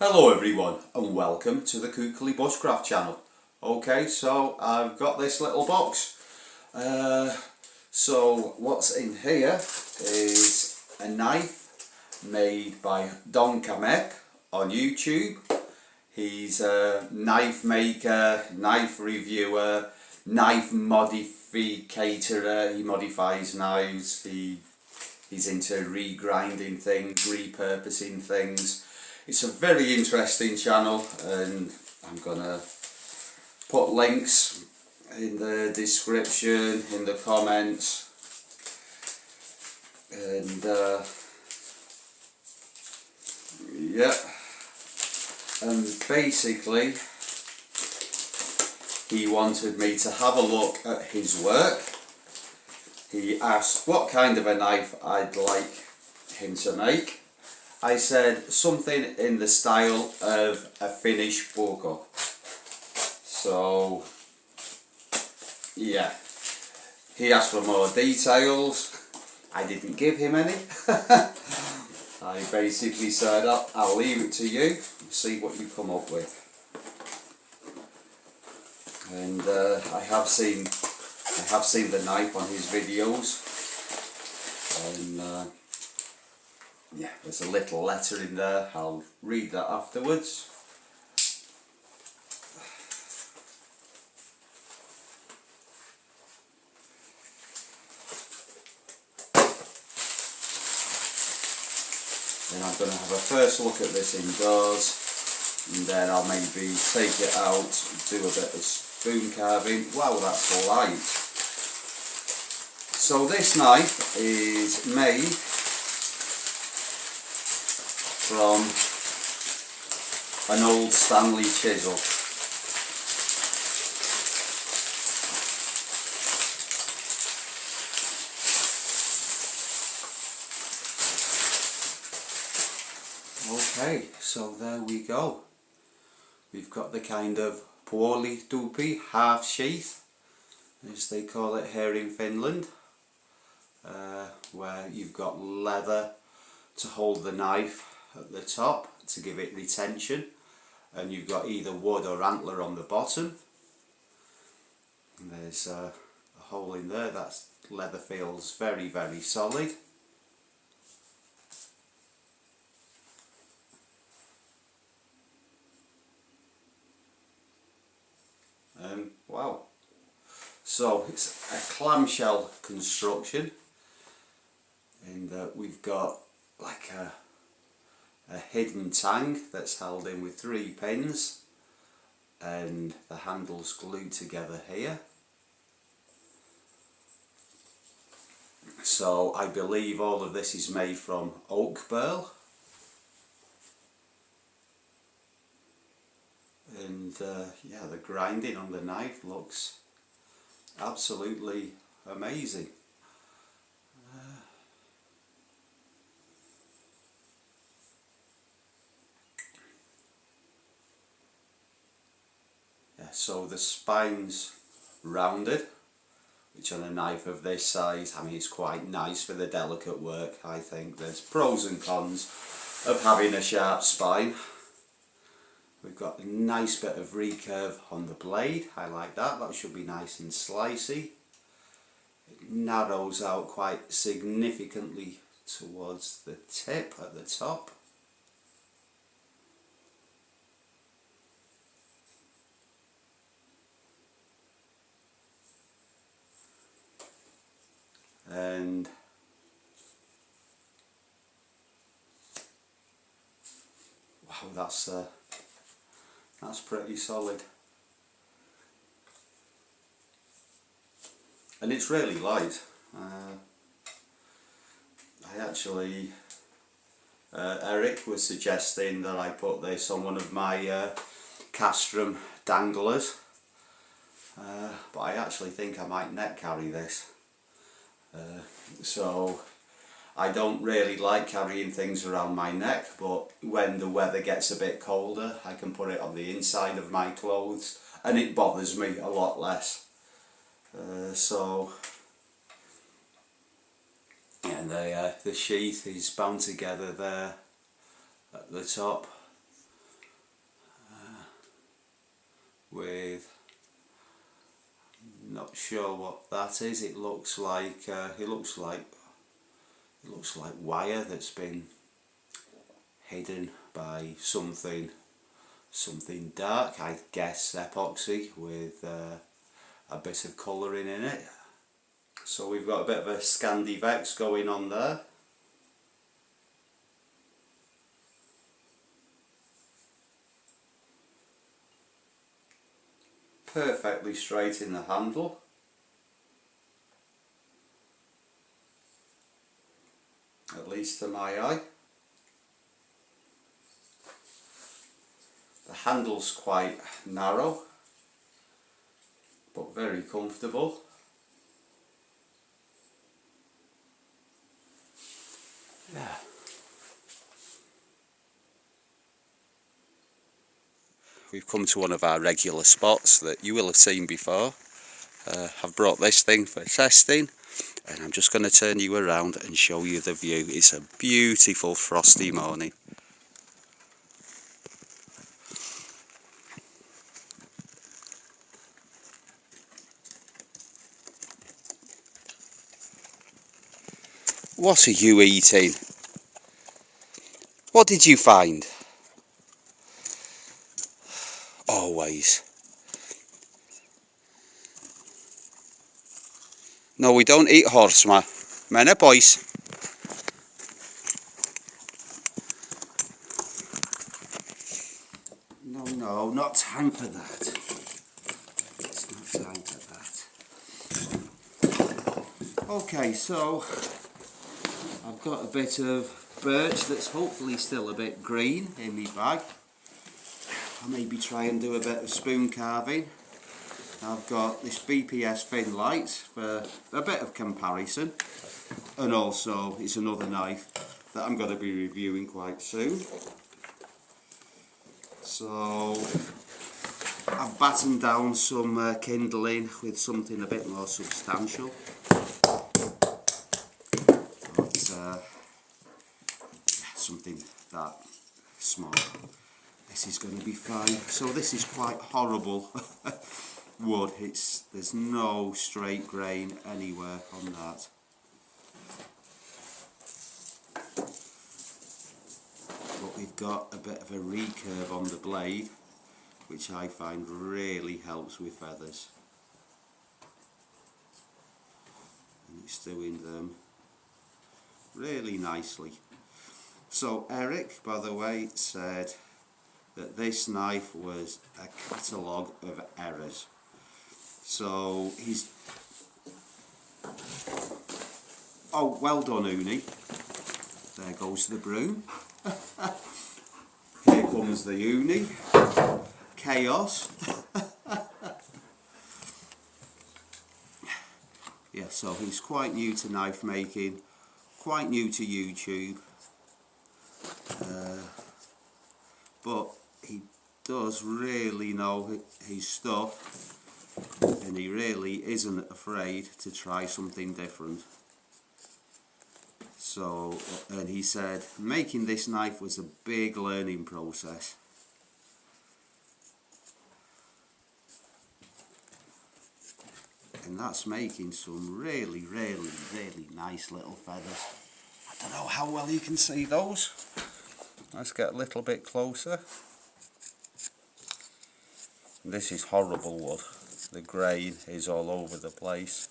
Hello everyone and welcome to the Cookly Bushcraft channel. Okay, so I've got this little box. So what's in here is a knife made by Don Kamek on YouTube. He's a knife maker, knife reviewer, knife modificator. He modifies knives. He's into regrinding things, repurposing things. It's a very interesting channel, and I'm gonna put links in the description, in the comments, and yeah, and basically he wanted me to have a look at his work. He asked what kind of a knife I'd like him to make. I said something in the style of a Finnish puukko. So yeah, he asked for more details. I didn't give him any. I basically said, I'll leave it to you, see what you come up with. And I have seen the knife on his videos, and yeah, there's a little letter in there. I'll read that afterwards. Then I'm going to have a first look at this indoors, and then I'll maybe take it out, do a bit of spoon carving. Wow, that's light. So this knife is made from an old Stanley chisel. Okay, so there we go. We've got the kind of puolitupi, half sheath, as they call it here in Finland, where you've got leather to hold the knife at the top to give it retention, and you've got either wood or antler on the bottom. And there's a hole in there. That leather feels very, very solid. Wow, so it's a clamshell construction, and we've got like a hidden tang that's held in with 3 pins, and the handle's glued together here. So I believe all of this is made from oak burl, and yeah, the grinding on the knife looks absolutely amazing. So the spine's rounded, which on a knife of this size, I mean, it's quite nice for the delicate work. I think there's pros and cons of having a sharp spine. We've got a nice bit of recurve on the blade. I like that. That should be nice and slicey. It narrows out quite significantly towards the tip at the top. And wow, that's pretty solid, and it's really light. I actually, Eric was suggesting that I put this on one of my castrum danglers, but I actually think I might net carry this. So I don't really like carrying things around my neck, but when the weather gets a bit colder, I can put it on the inside of my clothes and it bothers me a lot less. So and the sheath is bound together there at the top. with, not sure what that is. It looks like wire that's been hidden by something dark. I guess epoxy with a bit of colouring in it. So we've got a bit of a Scandivex going on there. Perfectly straight in the handle. At least to my eye. The handle's quite narrow, but very comfortable. Yeah. We've come to one of our regular spots that you will have seen before. I've brought this thing for testing, and I'm just going to turn you around and show you the view. It's a beautiful frosty morning. What are you eating? What did you find? Always. No, we don't eat horse, men or boys. No, not time for that. It's not time for that. Okay, so I've got a bit of birch that's hopefully still a bit green in my bag. I'll maybe try and do a bit of spoon carving. I've got this BPS thin light for a bit of comparison, and also it's another knife that I'm going to be reviewing quite soon. So I've battened down some kindling with something a bit more substantial. But, something that small. This is going to be fine. So this is quite horrible wood. There's no straight grain anywhere on that. But we've got a bit of a recurve on the blade, which I find really helps with feathers. And it's doing them really nicely. So Eric, by the way, said that this knife was a catalogue of errors. So he's... Oh, well done, Uni. There goes the broom. Here comes the Uni. Chaos. Yeah, so he's quite new to knife making, quite new to YouTube. But he does really know his stuff, and he really isn't afraid to try something different. So, and he said making this knife was a big learning process. And that's making some really nice little feathers. I don't know how well you can see those. Let's get a little bit closer. This is horrible wood. The grain is all over the place.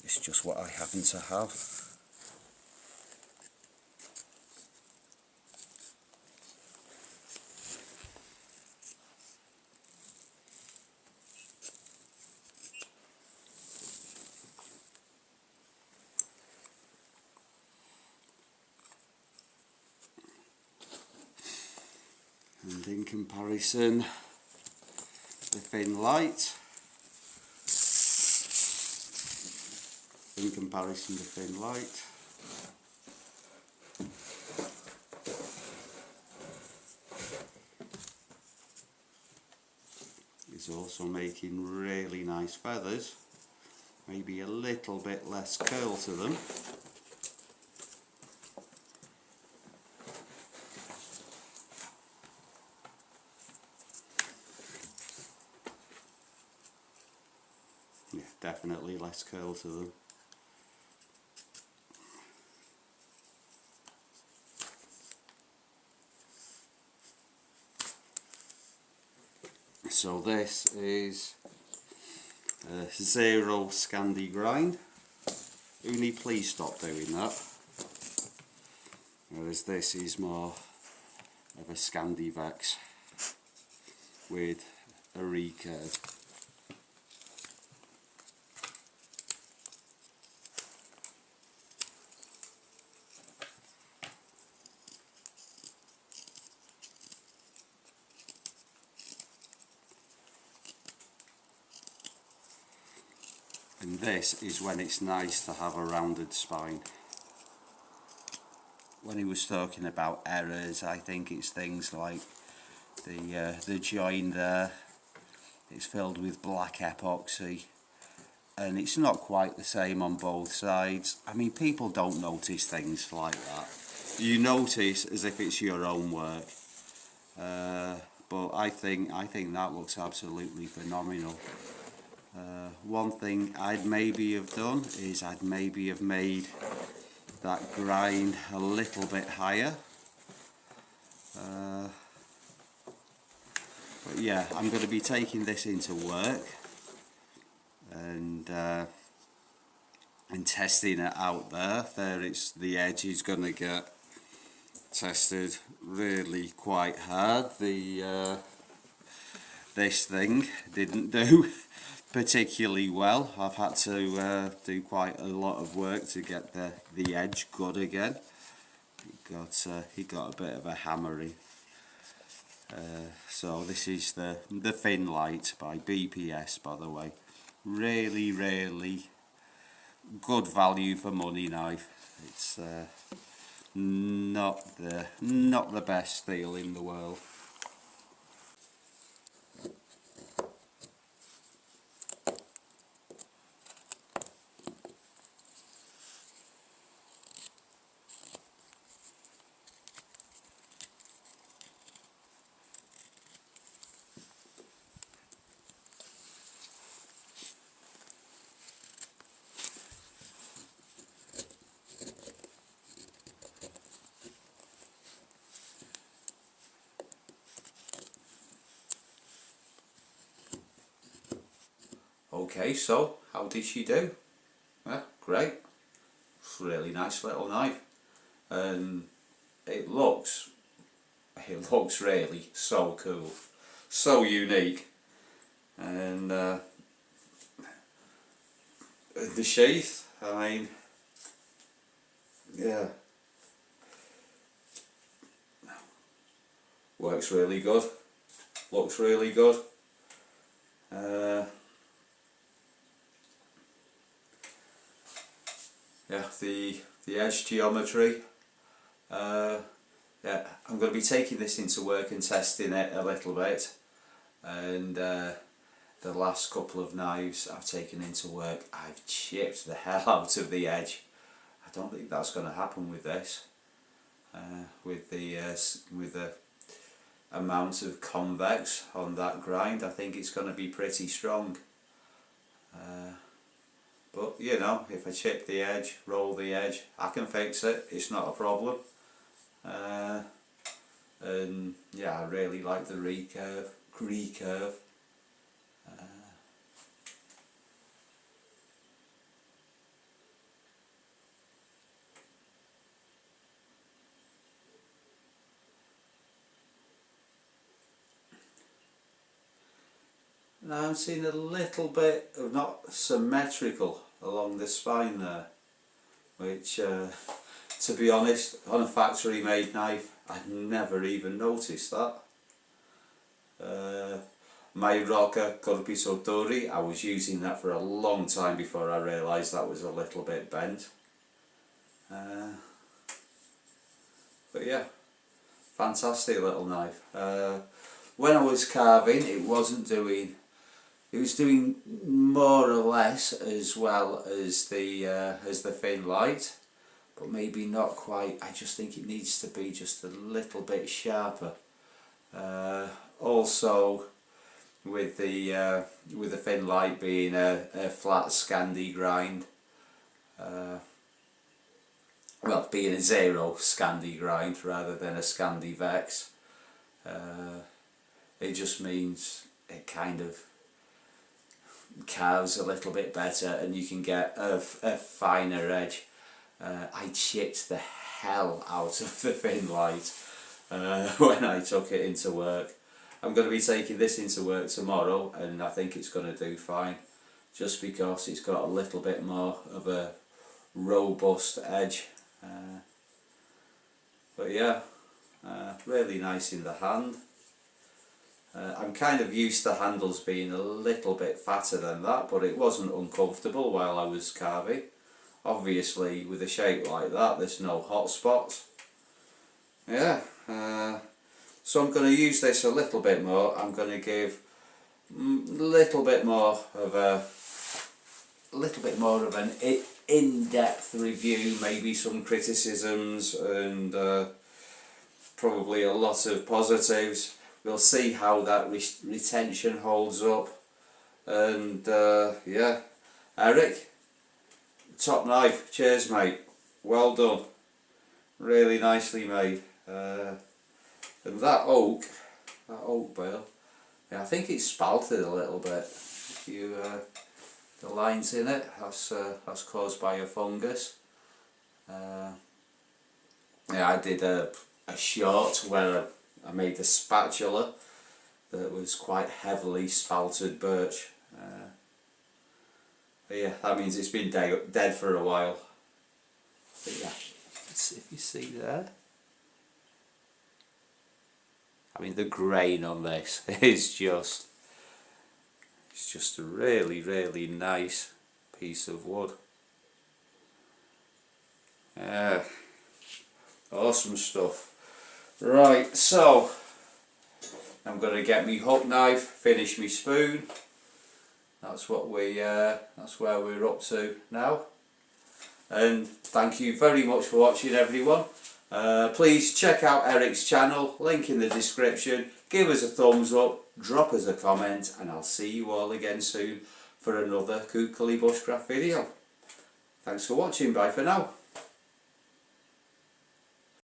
It's just what I happen to have. And in comparison, the thin light. In comparison, the thin light. Is also making really nice feathers. Maybe a little bit less curl to them. definitely less curl to them. So this is a 0 Scandi grind. Uni, please stop doing that. Whereas this is more of a Scandi Vex with a recurve. And this is when it's nice to have a rounded spine. When he was talking about errors, I think it's things like the join there, it's filled with black epoxy and it's not quite the same on both sides. I mean, people don't notice things like that. You notice as if it's your own work, but I think that looks absolutely phenomenal. One thing I'd maybe have done is I'd maybe have made that grind a little bit higher. But yeah, I'm going to be taking this into work and testing it out there. The edge is going to get tested really quite hard. This thing didn't do particularly well. I've had to do quite a lot of work to get the edge good again. He got a bit of a hammering. So this is the Thin Light by BPS, by the way. Really, really good value for money knife. It's not the best steel in the world. Okay, so how did she do? Yeah, great. It's a really nice little knife, and it looks really so cool, so unique, and the sheath, I mean, yeah, works really good, looks really good. Yeah, the edge geometry. Yeah, I'm going to be taking this into work and testing it a little bit, and the last couple of knives I've taken into work, I've chipped the hell out of the edge. I don't think that's going to happen with this. With the amount of convex on that grind, I think it's going to be pretty strong. But you know, if I chip the edge, roll the edge, I can fix it. It's not a problem. And yeah, I really like the recurve. Now I'm seeing a little bit of not symmetrical along the spine there, which to be honest, on a factory made knife I'd never even noticed that. My rocker Corpiso Dori, I was using that for a long time before I realised that was a little bit bent. But yeah, fantastic little knife. When I was carving, it was doing more or less as well as the Thin Light, but maybe not quite. I just think it needs to be just a little bit sharper. Also, with the thin light being a flat Scandi grind. Well, being a 0 Scandi grind rather than a Scandi Vex. It just means it kind of carves a little bit better and you can get a finer edge. I chipped the hell out of the thin light when I took it into work. I'm going to be taking this into work tomorrow and I think it's going to do fine, just because it's got a little bit more of a robust edge. But yeah, really nice in the hand. I'm kind of used to handles being a little bit fatter than that, but it wasn't uncomfortable while I was carving. Obviously with a shape like that there's no hot spots. Yeah, so I'm going to use this a little bit more. I'm going to give a little bit more of an in-depth review, maybe some criticisms and probably a lot of positives. We'll see how that retention holds up, and yeah, Eric, top knife, cheers mate, well done, really nicely made. And that oak bale, yeah, I think it's spalted a little bit. If you the lines in it, that's caused by a fungus. Yeah, I did a short where I made the spatula that was quite heavily spalted birch. But yeah, that means it's been dead for a while. But yeah, if you see there, I mean the grain on this is just, it's just a really, really nice piece of wood. Yeah, awesome stuff. Right, so I'm going to get me hook knife, finish me spoon. That's what that's where we're up to now. And thank you very much for watching, everyone. Please check out Eric's channel, link in the description. Give us a thumbs up, drop us a comment, and I'll see you all again soon for another Kuukali Bushcraft video. Thanks for watching, bye for now.